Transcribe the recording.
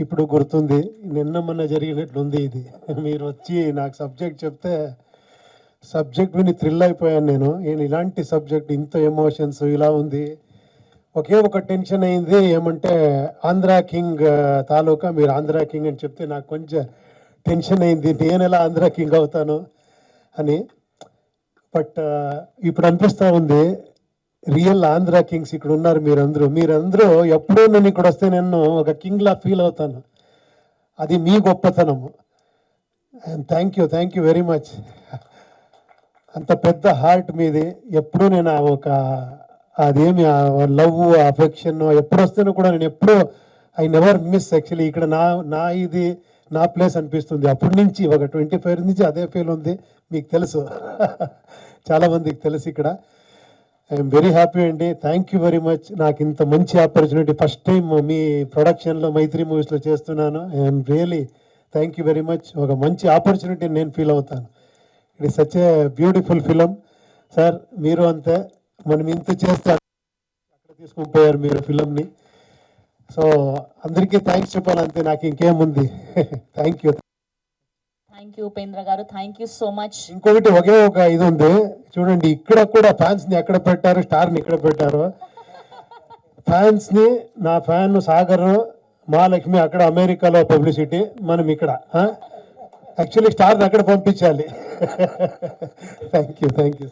ఇప్పుడు గుర్తుంది. నిన్న మొన్న జరిగినట్లుంది ఇది. మీరు వచ్చి నాకు సబ్జెక్ట్ చెప్తే సబ్జెక్ట్ విని థ్రిల్ అయిపోయాను నేను. ఇలాంటి సబ్జెక్ట్ ఇంత ఎమోషన్స్ ఇలా ఉంది. ఒకే ఒక టెన్షన్ అయింది ఏమంటే ఆంధ్ర కింగ్ తాలూకా మీరు ఆంధ్ర కింగ్ అని చెప్తే నాకు కొంచెం టెన్షన్ అయింది. నేను ఎలా ఆంధ్ర కింగ్ అవుతాను అని. బట్ ఇప్పుడు అనిపిస్తూ ఉంది రియల్ ఆంధ్ర కింగ్స్ ఇక్కడ ఉన్నారు మీరందరూ ఎప్పుడూ నేను ఇక్కడ వస్తే నేను ఒక కింగ్లా ఫీల్ అవుతాను. అది మీ గొప్పతనము. And thank you very much. అంత పెద్ద హార్ట్ మీది. ఎప్పుడూ నేను ఒక అదేమి లవ్ అఫెక్షన్ ఎప్పుడు వస్తేనో కూడా నేను ఎప్పుడూ ఐ నెవర్ మిస్. యాక్చువల్లీ ఇక్కడ నా ప్లేస్ అనిపిస్తుంది. అప్పటి నుంచి ఒక 25 నుంచి అదే ఫీల్ ఉంది. మీకు తెలుసు, చాలామందికి తెలుసు. ఇక్కడ ఐఎమ్ వెరీ హ్యాపీ అండి. Thank you very much. నాకు ఇంత మంచి ఆపర్చునిటీ ఫస్ట్ టైం మీ ప్రొడక్షన్లో మైత్రి మూవీస్లో చేస్తున్నాను. I'm really thank you very much. ఒక మంచి ఆపర్చునిటీ నేను ఫీల్ అవుతాను. It is such a beautiful film. Sir మీరు అంతే, మనం ఇంత చేస్తే అక్కడ తీసుకొని పోయారు మీరు ఫిలంని. సో అందరికీ థ్యాంక్స్ చెప్పాలంతే, నాకు ఇంకేముంది. Thank you. Thank you Upendra గారు, థ్యాంక్ యూ సో మచ్. ఇంకొకటి ఒకే ఒక ఇది ఉంది చూడండి, ఇక్కడ కూడా ఫ్యాన్స్ని ఎక్కడ పెట్టారు, స్టార్ని ఇక్కడ పెట్టారు. ఫ్యాన్స్ని నా ఫ్యాన్ సాగర్ మహాలక్ష్మి అక్కడ అమెరికాలో పబ్లిసిటీ, మనం ఇక్కడ యాక్చువల్లీ స్టార్ని అక్కడ పంపించాలి. Thank you.